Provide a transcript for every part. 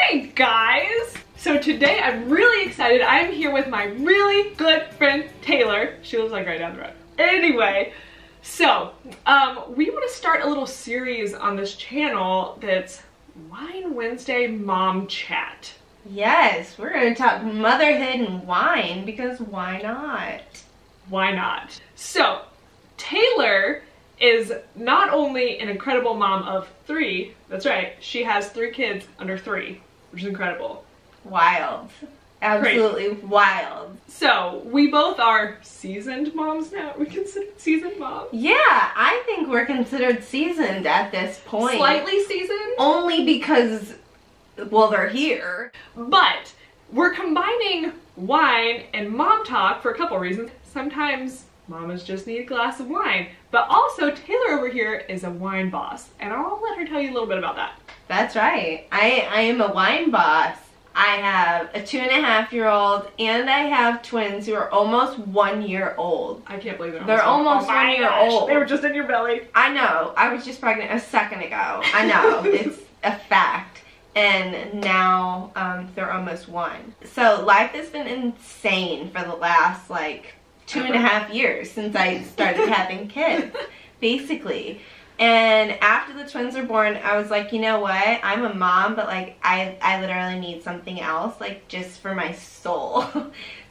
Hey guys! So today I'm really excited. I'm here with my really good friend Taylor. She lives like right down the road. Anyway, so we want to start a little series on this channel that's Wine Wednesday Mom Chat. Yes, we're going to talk motherhood and wine because why not? Why not? So Taylor is not only an incredible mom of 3, that's right, she has 3 kids under 3, which is incredible. Wild. Absolutely crazy. Wild. So, we both are seasoned moms now. We considered seasoned moms? Yeah, I think we're considered seasoned at this point. Slightly seasoned? Only because, well, they're here. But we're combining wine and mom talk for a couple reasons. Sometimes mamas just need a glass of wine. But also, Taylor over here is a wine boss. And I'll let her tell you a little bit about that. That's right. I am a wine boss. I have a 2.5-year-old and I have twins who are almost 1 year old. I can't believe they're almost 1 year old. They were just in your belly. I know. I was just pregnant a second ago. I know. It's a fact. And now they're almost 1. So life has been insane for the last like 2.5 years since I started having kids, basically. And after the twins were born, I was like, you know what? I'm a mom, but like I literally need something else, like just for my soul.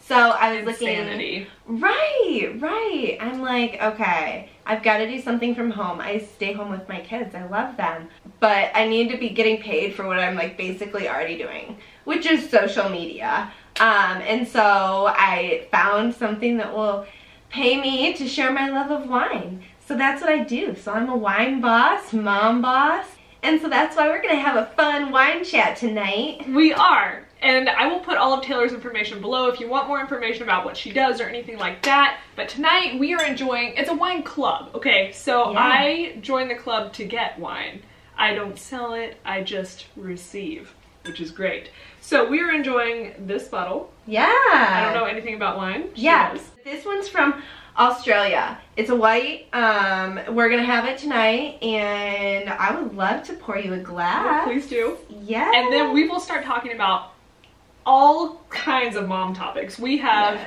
So I was Insanity. looking. Right. I'm like, okay, I've got to do something from home. I stay home with my kids. I love them. But I need to be getting paid for what I'm like basically already doing, which is social media. And so I found something that will pay me to share my love of wine. So that's what I do. So I'm a wine boss, mom boss, and so that's why we're gonna have a fun wine chat tonight. We are, and I will put all of Taylor's information below if you want more information about what she does or anything like that. But tonight we are enjoying, it's a wine club, okay? So yeah. I joined the club to get wine. I don't sell it, I just receive, which is great. So we are enjoying this bottle. Yeah. I don't know anything about wine. Yeah. This one's from Australia. It's a white. We're gonna have it tonight, and I would love to pour you a glass. Yeah, please do. Yeah. And then we will start talking about all kinds of mom topics. We have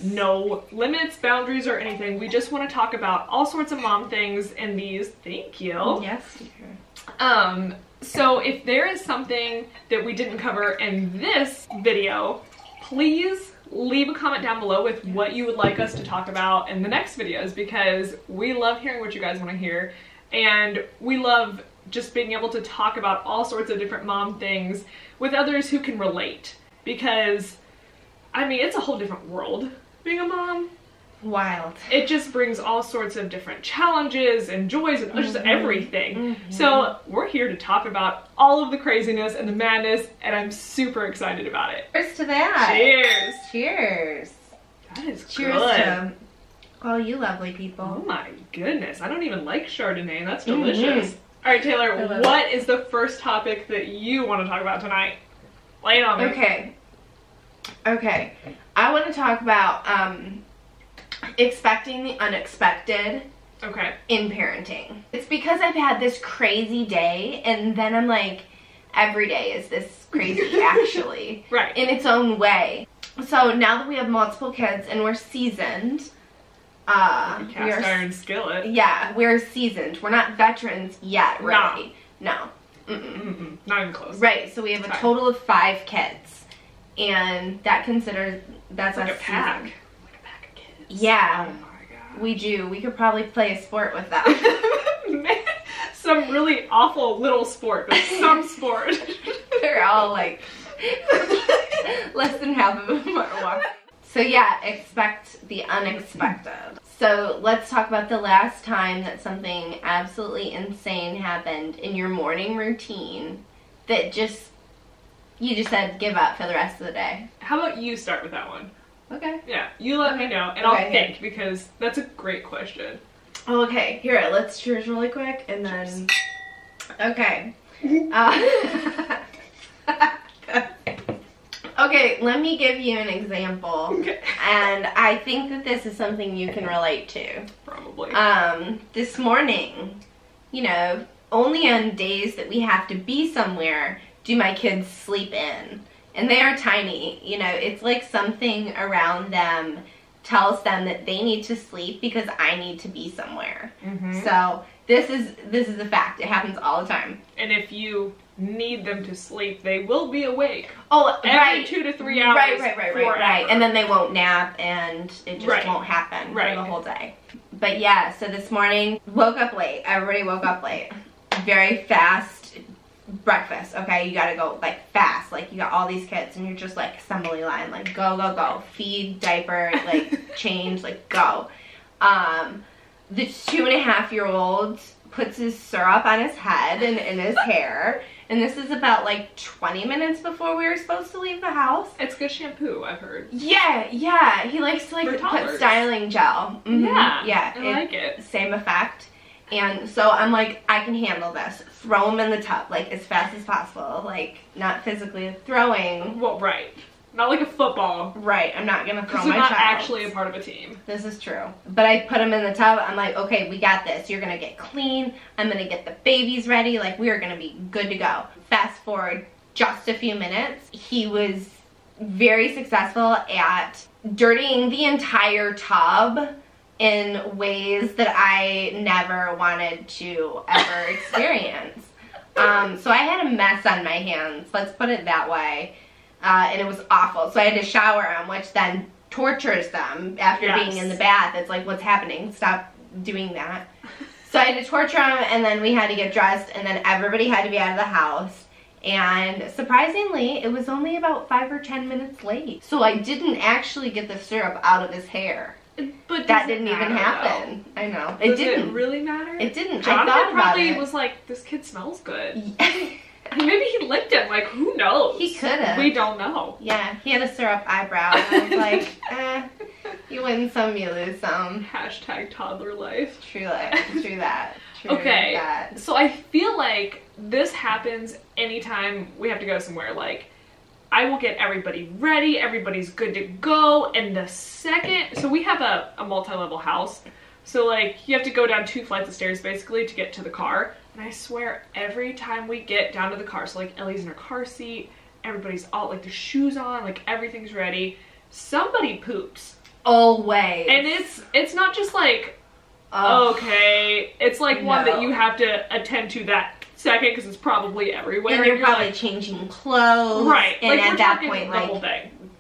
no limits, boundaries, or anything. We just want to talk about all sorts of mom things in these. Thank you. Yes, dear. So if there is something that we didn't cover in this video, please leave a comment down below with what you would like us to talk about in the next videos, because we love hearing what you guys want to hear, and we love just being able to talk about all sorts of different mom things with others who can relate, because I mean, it's a whole different world being a mom. Wild. It just brings all sorts of different challenges and joys and just everything. So we're here to talk about all of the craziness and the madness, and I'm super excited about it. Cheers to that. Cheers. Cheers. That is Cheers good. To all you lovely people. Oh my goodness. I don't even like Chardonnay. That's delicious. All right, Taylor, what is the first topic that you want to talk about tonight? Lay it on me. Okay. I want to talk about expecting the unexpected in parenting. It's because I've had this crazy day, and then I'm like, every day is this crazy actually. Right. In its own way. So now that we have multiple kids and we're seasoned, cast iron skillet. Yeah, we're seasoned. We're not veterans yet, really. No. Not even close. Right, so we have a total of 5 kids. And that's like a pack. Season. Yeah, oh my god, we do. We could probably play a sport with them. Man, some really awful little sport, but some sport. They're all like less than half of them are walking. So yeah, expect the unexpected. So let's talk about the last time that something absolutely insane happened in your morning routine that you just said give up for the rest of the day. How about you start with that one? Okay. Yeah, you let me know, and I'll think, because that's a great question. Okay, here, let's cheers really quick, and then... Okay. Okay, let me give you an example. Okay. And I think that this is something you can relate to. Probably. This morning, you know, only on days that we have to be somewhere do my kids sleep in? And they are tiny, you know, it's like something around them tells them that they need to sleep because I need to be somewhere. So this is a fact. It happens all the time. And if you need them to sleep, they will be awake. Oh, every 2 to 3 hours. Right. And then they won't nap, and it just won't happen for the whole day. But yeah, so this morning, woke up late. Everybody woke up late. Very fast breakfast, okay? You gotta go, like, fast. Like, you got all these kids, and you're just, like, assembly line. Like, go, go, go. Feed, diaper, like, change, like, go. The 2.5-year-old puts his syrup on his head and in his hair. And this is about, like, 20 minutes before we were supposed to leave the house. It's good shampoo, I've heard. Yeah. He likes to, like, put styling gel. Yeah, I like it. Same effect. And so I'm like, I can handle this. Throw him in the tub, like, as fast as possible. Like, not physically throwing. Well, right. Not like a football. Right, I'm not going to throw my child. Because you're not actually a part of a team. This is true. But I put him in the tub. I'm like, okay, we got this. You're going to get clean. I'm going to get the babies ready. Like, we are going to be good to go. Fast forward just a few minutes. He was very successful at dirtying the entire tub in ways that I never wanted to ever experience. So I had a mess on my hands. Let's put it that way. And it was awful. So I had to shower him, which then tortures them after being in the bath. It's like, what's happening? Stop doing that. So I had to torture him, and then we had to get dressed, and then everybody had to be out of the house. And surprisingly, it was only about 5 or 10 minutes late. So I didn't actually get the syrup out of his hair. But that didn't even happen. Though? I know. It didn't. Does it really matter? It didn't. Jonathan I thought about probably it. was like, this kid smells good. Maybe he licked him. Like, who knows? He could have. We don't know. Yeah, he had a syrup eyebrow. And I was like, you win some, you lose some. Hashtag toddler life. True life. True that. True okay. That. So I feel like this happens anytime we have to go somewhere. Like, I will get everybody ready. Everybody's good to go. And the second, so we have a multi-level house. So like, you have to go down 2 flights of stairs basically to get to the car. And I swear every time we get down to the car, so like Ellie's in her car seat, everybody's all like the shoes on, like everything's ready. Somebody poops. Always. And it's not just like, okay, it's like one that you have to attend to that second because it's probably everywhere. And you're probably like, changing clothes. Right. And like, at that point,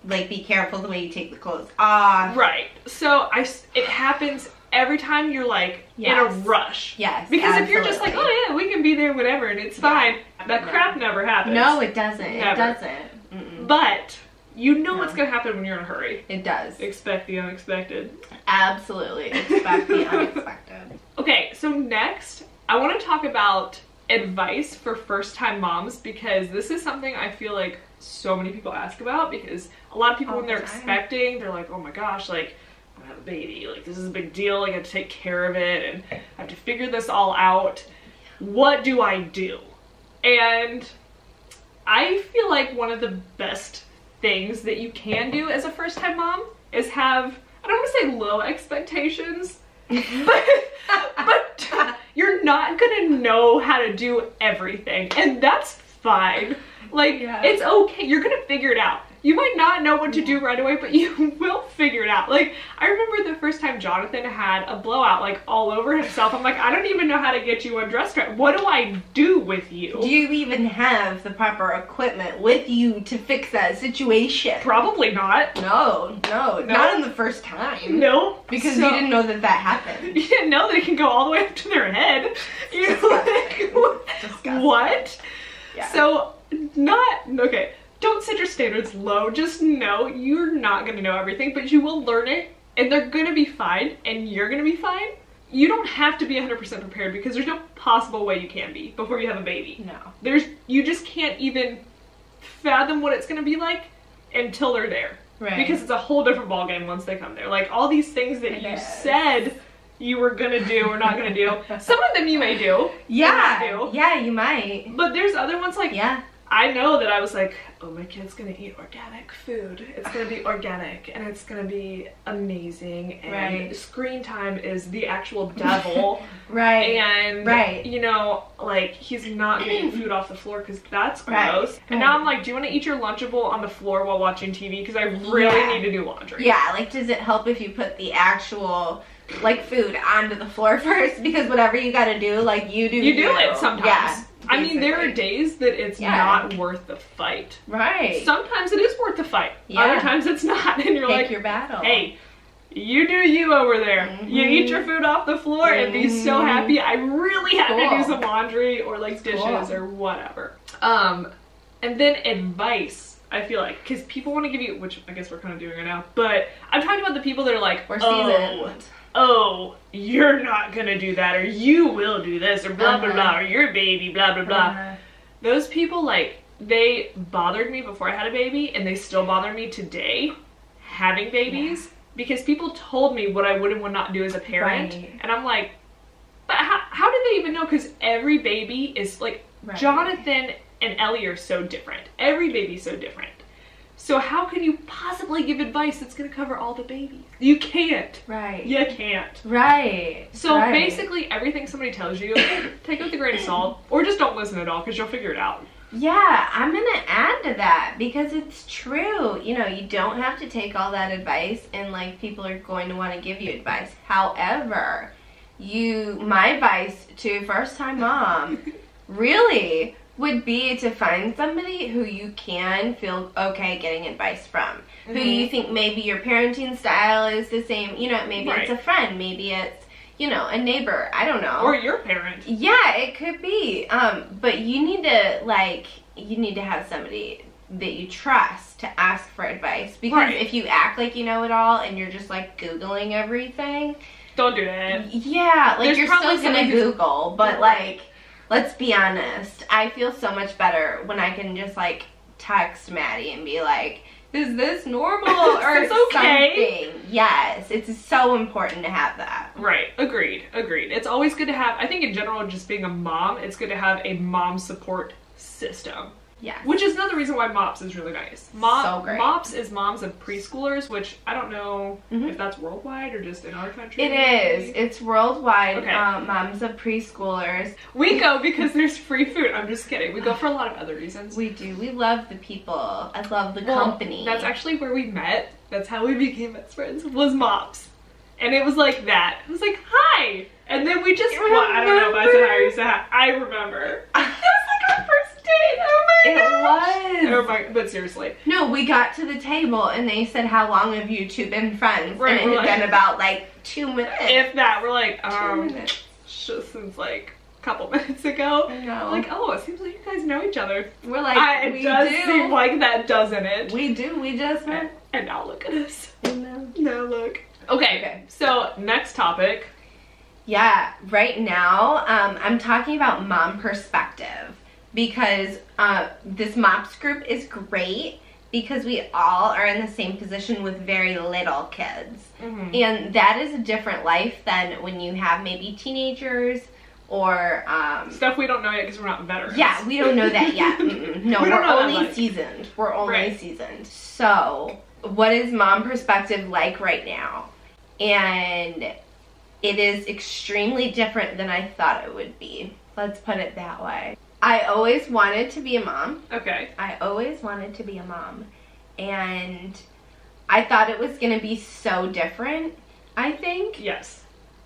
like be careful the way you take the clothes off. Right. So it happens every time you're like in a rush. Yes. Because if you're just like, oh yeah, we can be there, whatever, and it's fine, that crap never happens. No, it doesn't. Never. It doesn't. But you know what's going to happen when you're in a hurry. It does. Expect the unexpected. Absolutely. Expect the unexpected. Okay, so next, I want to talk about advice for first-time moms because this is something I feel like so many people ask about because a lot of people when they're expecting, they're like, oh my gosh, like, I have a baby, like this is a big deal, like I have to take care of it and I have to figure this all out. What do I do? And I feel like one of the best things that you can do as a first-time mom is have, I don't want to say low expectations, but you're not gonna know how to do everything, and that's fine. Like, it's okay, you're gonna figure it out. You might not know what to do right away, but you will figure it out. Like, I remember the first time Jonathan had a blowout, like, all over himself. I'm like, I don't even know how to get you undressed right. What do I do with you? Do you even have the proper equipment with you to fix that situation? Probably not. No. Not in the first time. No. Because you didn't know that happened. You didn't know that it can go all the way up to their head. You're like, what? Yeah. So, okay. Don't set your standards low. Just know you're not going to know everything, but you will learn it, and they're going to be fine, and you're going to be fine. You don't have to be 100% prepared because there's no possible way you can be before you have a baby. No. You just can't even fathom what it's going to be like until they're there. Right. Because it's a whole different ballgame once they come there. Like, all these things that you said you were going to do or not going to do, some of them you may do. Yeah. Yeah, you might. But there's other ones like, I know that I was like, oh, my kid's gonna eat organic food. It's gonna be organic and it's gonna be amazing. And screen time is the actual devil. And, you know, like, he's not getting food off the floor because that's gross. And now I'm like, do you want to eat your Lunchable on the floor while watching TV? Because I really need to do laundry. Yeah, like, does it help if you put the actual, like, food onto the floor first? Because whatever you gotta do, like, you do it sometimes. Yeah. I mean, there are days that it's not worth the fight. Sometimes it is worth the fight. Other times it's not. And you're like, your battle. Hey, you do you over there. You eat your food off the floor and be so happy. I really have to do some laundry or like dishes or whatever. And then advice, I feel like, because people want to give you, which I guess we're kind of doing right now, but I'm talking about the people that are like, oh, you're not gonna do that, or you will do this, or blah blah blah, or your baby, blah blah blah. Those people, like, they bothered me before I had a baby, and they still bother me today having babies, because people told me what I would and would not do as a parent, and I'm like, but how did they even know? Because every baby is like, Jonathan and Ellie are so different. Every baby's so different. So how can you possibly give advice that's going to cover all the babies? You can't. You can't. So basically everything somebody tells you, take it with a grain of salt, or just don't listen at all because you'll figure it out. Yeah, I'm going to add to that because it's true. You know, you don't have to take all that advice and like people are going to want to give you advice. However, my advice to first-time mom really would be to find somebody who you can feel okay getting advice from. Who you think maybe your parenting style is the same. You know, maybe it's a friend. Maybe it's, you know, a neighbor. I don't know. Or your parent. Yeah, it could be. But you need to have somebody that you trust to ask for advice. Because if you act like you know it all and you're just like Googling everything. Don't do that. Yeah, like you're still gonna Google, but like, let's be honest, I feel so much better when I can just like text Maddie and be like, is this normal or something? Yes, it's so important to have that. Agreed. It's always good to have, I think in general, just being a mom, it's good to have a mom support system. Which is another reason why MOPS is really nice. So great. MOPS is moms of preschoolers, which I don't know if that's worldwide or just in our country. It is. It's worldwide. Moms of preschoolers. We go because there's free food. I'm just kidding. We go for a lot of other reasons. We do. We love the people. I love the company. That's actually where we met. That's how we became best friends, was MOPS. And it was like that. It was like, hi! And then we just, I don't know if I said hi or you said hi. I remember. It was like our first date. Oh my gosh. It was. Oh my, but seriously. No, we got to the table and they said, how long have you two been friends? And it had been about like 2 minutes. If that, we're like, just since like a couple minutes ago. I know. Like, oh, it seems like you guys know each other. We're like, it does seem like that, doesn't it? We do. We just met. And now look at us. Now look. Okay, so next topic. Yeah, right now, I'm talking about mom perspective because this MOPS group is great because we all are in the same position with very little kids. And that is a different life than when you have maybe teenagers or stuff we don't know yet because we're not veterans. Yeah, we don't know that yet. No, we're only seasoned. We're only seasoned. So, what is mom perspective like right now? And it is extremely different than I thought it would be. Let's put it that way. I always wanted to be a mom. I always wanted to be a mom. And I thought it was going to be so different, I think.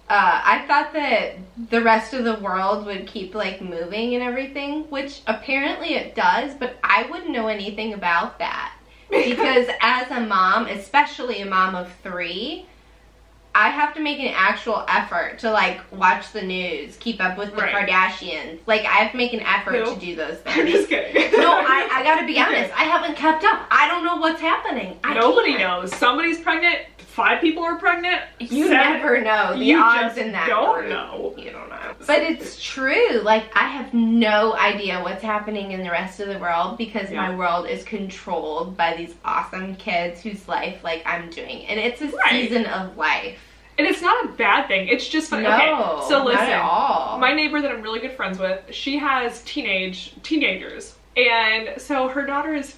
I thought that the rest of the world would keep like moving and everything, which apparently it does, but I wouldn't know anything about that. Because as a mom, especially a mom of 3, I have to make an actual effort to like watch the news, keep up with the Kardashians. Like I have to make an effort to do those things. I'm just kidding. No, I gotta be honest. I haven't kept up. I don't know what's happening. Nobody knows. Somebody's pregnant. 5 people are pregnant. You never know. The odds in that. You don't know. You don't know. But it's true. Like I have no idea what's happening in the rest of the world because my world is controlled by these awesome kids whose life like I'm doing, and it's a season of life. And it's not a bad thing. It's just fun. No, okay, so listen. Not at all. My neighbor that I'm really good friends with, she has teenagers. And so her daughter is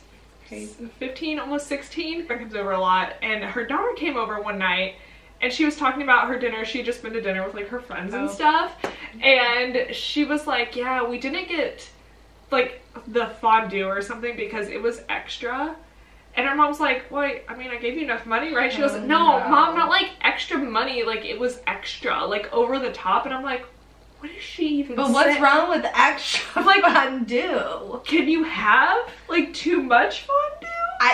15, almost 16. Friend comes over a lot, and her daughter came over one night, and she was talking about her dinner. She had just been to dinner with like her friends and stuff, and she was like, yeah, we didn't get like the fondue or something because it was extra. And her mom's like, well, I mean, I gave you enough money, right? She goes, no, Mom, not like extra money, like it was extra, like over the top. And I'm like, what is she even saying? But what's wrong with extra fondue? Can you have like too much fondue?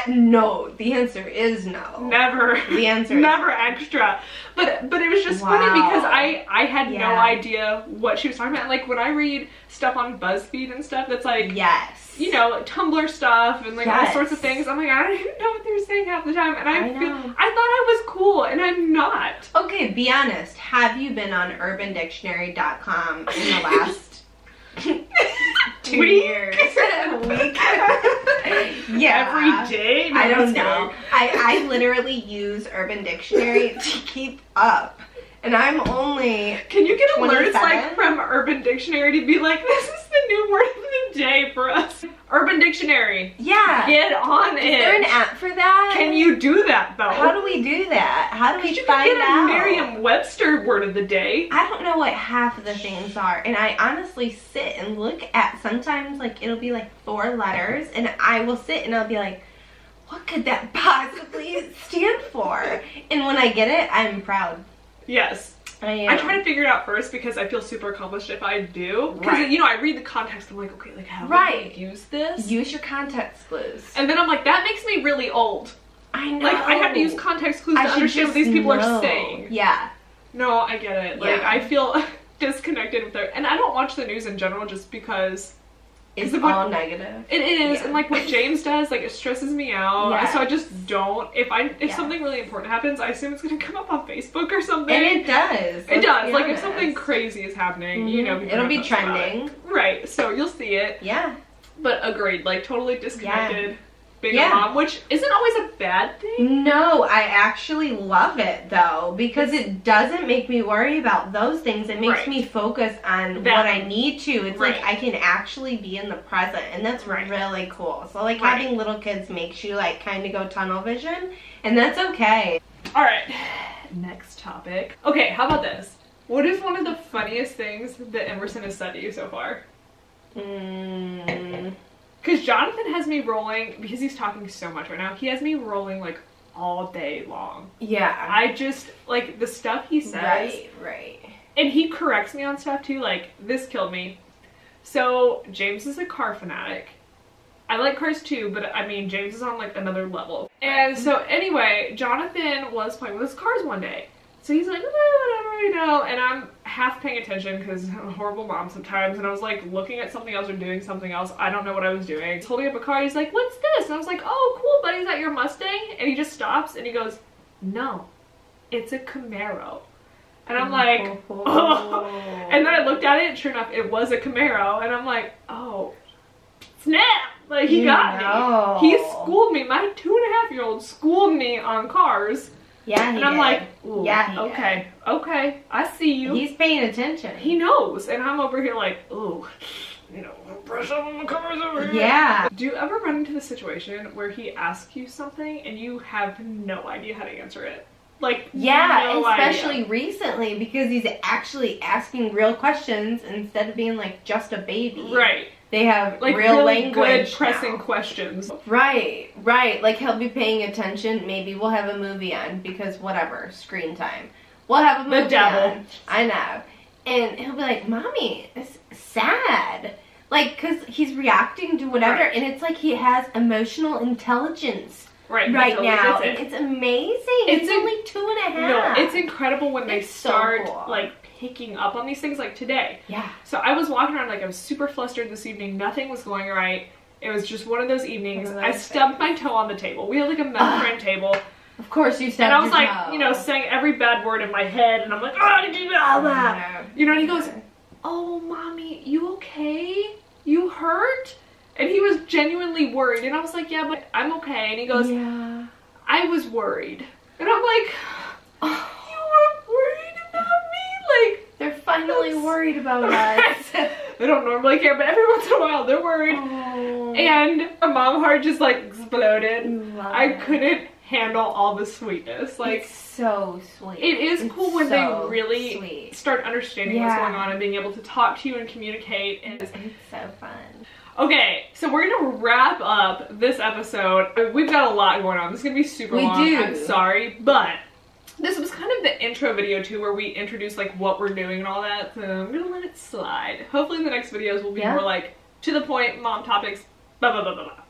No, the answer is no. Never. The answer is never extra. But it was just funny because I had no idea what she was talking about. And like when I read stuff on BuzzFeed and stuff that's like, you know, like Tumblr stuff and like all sorts of things, I'm like, I don't even know what they're saying half the time. And I thought I was cool, and I'm not. Okay, be honest. Have you been on urbandictionary.com in the last 2 years? Week? Yeah. Every day? I don't know. I literally use Urban Dictionary to keep up. And I'm only Can you get 27? alerts like from Urban Dictionary to be like, this is the new word of the day for us? Urban Dictionary. Yeah. Get on it. Is there an app for that? Can you do that though? How do we do that? How do we you find can get out? a Merriam-Webster word of the day. I don't know what half of the things are, and I honestly sit and look at, sometimes like it'll be like 4 letters, and I will sit and I'll be like, what could that possibly stand for? And when I get it, I'm proud. Yes. I try to figure it out first because I feel super accomplished if I do. Because, you know, I read the context, I'm like, okay, like how do I use this? Use your context clues. And then I'm like, that makes me really old. I know. Like, I have to use context clues to understand what these people are saying. Yeah. No, I get it. Like, I feel disconnected with their... And I don't watch the news in general just because... It's all negative. It is, and like what James does, like it stresses me out. So I just don't. If something really important happens, I assume it's gonna come up on Facebook or something. And it does. It does. Like if something crazy is happening, you know, it'll be trending. Right. So you'll see it. Yeah. But agreed. Like totally disconnected. Being a mom, which isn't always a bad thing. No, I actually love it though, because it doesn't make me worry about those things. It makes me focus on what I need to. It's like I can actually be in the present, and that's really cool. So like having little kids makes you like kind of go tunnel vision, and that's okay. All right, next topic. Okay, how about this? What is one of the funniest things that Emerson has said to you so far? Because Jonathan has me rolling, because he's talking so much right now, he has me rolling like all day long. Yeah. I just, like, the stuff he says. Right. And he corrects me on stuff too, like, this killed me. So, James is a car fanatic. I like cars too, but I mean, James is on like another level. And so anyway, Jonathan was playing with his cars one day. So he's like, whatever, you know, and I'm half paying attention because I'm a horrible mom sometimes, and I was like looking at something else or doing something else. I don't know what I was doing. He's holding up a car, he's like, what's this? And I was like, oh, cool, buddy, is that your Mustang? And he just stops and he goes, no, it's a Camaro. And I'm like, oh. And then I looked at it, and sure enough, it was a Camaro, and I'm like, oh, snap! Like, he got me. He schooled me. My 2.5-year-old schooled me on cars. Yeah, and I'm like, ooh, okay, I see you. He's paying attention. He knows, and I'm over here like, ooh, you know, brush up on the cars over here. Yeah. Do you ever run into the situation where he asks you something and you have no idea how to answer it? Like, especially recently, because he's actually asking real questions instead of being like just a baby. Right. They have like real really language good pressing now. Questions. Right. Like he'll be paying attention. Maybe we'll have a movie on because whatever, screen time. We'll have a movie on. I know. And he'll be like, Mommy, it's sad. Like, because he's reacting to whatever, and it's like he has emotional intelligence. Right now. It's amazing. It's only 2.5. No, it's incredible when they start like picking up on these things, like today. Yeah. So I was walking around like I was super flustered this evening. Nothing was going right. It was just one of those evenings. I stubbed my toe on the table. We had like a metal frame table. Of course you stubbed And I was your like, toe. you know, saying every bad word in my head, and I'm like, oh, did you know that? You know, and he goes, oh, Mommy, you okay? You hurt? And he was genuinely worried. And I was like, yeah, but I'm okay. And he goes, yeah, I was worried. And I'm like, oh, you were worried about me? Like, they're finally worried about us. They don't normally care, but every once in a while they're worried. Oh. And my mom heart just like exploded. Love I it. couldn't handle all the sweetness. Like, it's so sweet. it is cool when they really sweet. start understanding what's going on and being able to talk to you and communicate. And It's so fun. okay, so we're gonna wrap up this episode. We've got a lot going on. This is gonna be super long. We do. I'm sorry, but this was kind of the intro video too, where we introduce like what we're doing and all that. So I'm gonna let it slide. Hopefully the next videos will be more like to the point, mom topics, blah blah blah blah blah.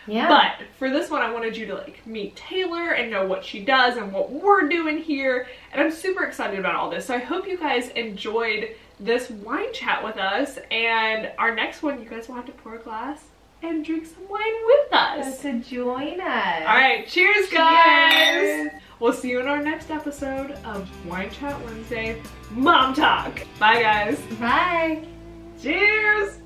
Yeah. But for this one, I wanted you to like meet Taylor and know what she does and what we're doing here. And I'm super excited about all this. So I hope you guys enjoyed this wine chat with us. And our next one, you guys will have to pour a glass and drink some wine with us. So join us. All right, cheers, guys. We'll see you in our next episode of Wine Chat Wednesday Mom Talk. Bye, guys. Bye. Cheers.